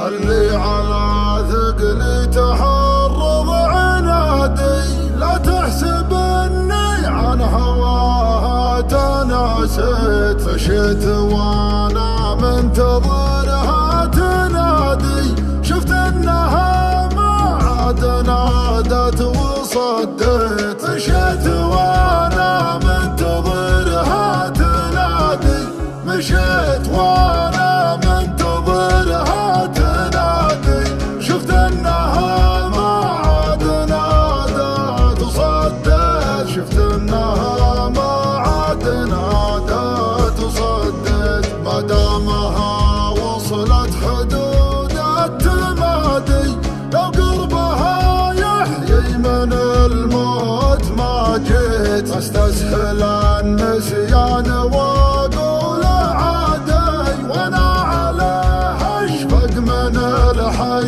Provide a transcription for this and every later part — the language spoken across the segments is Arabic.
اللي على ثقلي تحرض عنادي، لا تحسب اني عن هواها تناسيت، مشيت وانا منتظرها تنادي، شفت انها ما عاد نادت وصديت، مشيت وانا منتظرها تنادي، مشيت وانا منتظرها تنادي، شفت انها ما عاد نادت وصديت، شفت انها ما عاد نادت وصديت، ما دامها وصلت حدود التمادي، لو قربها يحيي من الموت ما جيت، استسهل النسيان واقول عادي، وانا عليه اشفق من الحي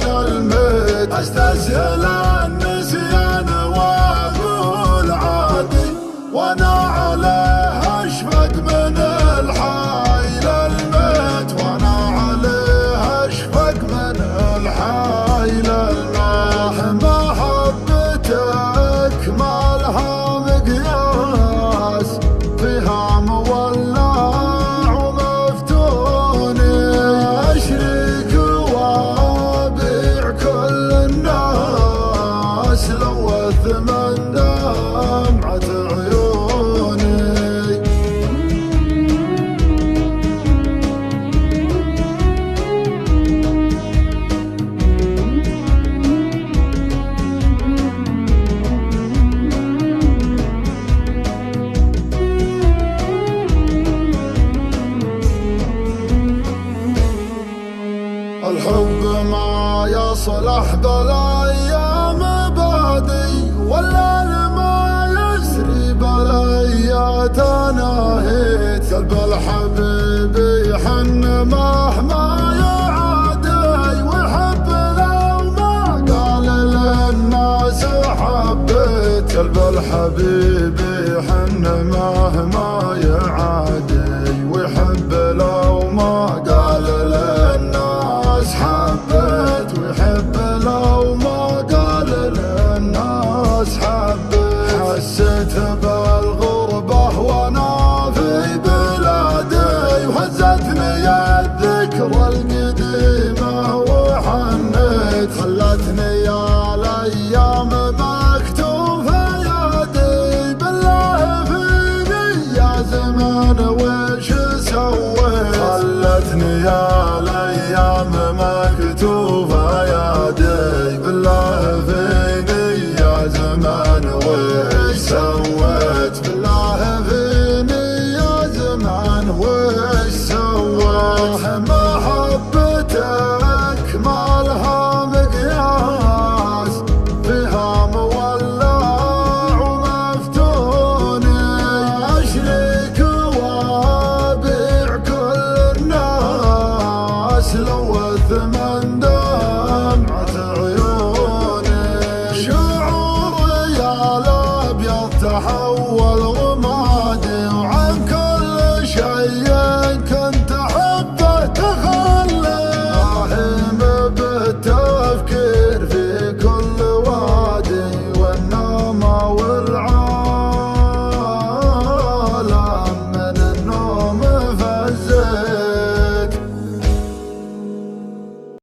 للميت، استسهل النسيان واقول عادي، وانا عليه اشفق من الحي للميت، وانا عليه اشفق من الحي للميت. محبتك ما لها مقياس، فيها مولع ومفتوني، اشريك وابيع كل الناس لوث من دمعة عيوني. الحب ما يصلح بالايام بادي، ولا ما يسري بالايات ناهيت، قلب الحبيب يحن مهما يعادي، ويحب لو ما قال للناس حبيت، قلب الحبيب يحن مهما يعادي، ويحب لو ما قال للناس حبيت، ويحب لو ما قال للناس حبيت. حسيت بالغربة وانا في بلادي، وهزتني الذكرى القديمة وحنيت، خلتني يا الايام مكتوفة يدي، بالله فيني يا زمان وش سويت، خلتني يا الايام مكتوفة يدي، بالله فيني يا زمان وش سويت، بالله فيني يا زمان وش سويت. محبتك ما لها مقياس، فيها مولع ومفتوني، اشريك وابيع كل الناس لوث من دمعة عيوني، شعوري يا الابيض تحول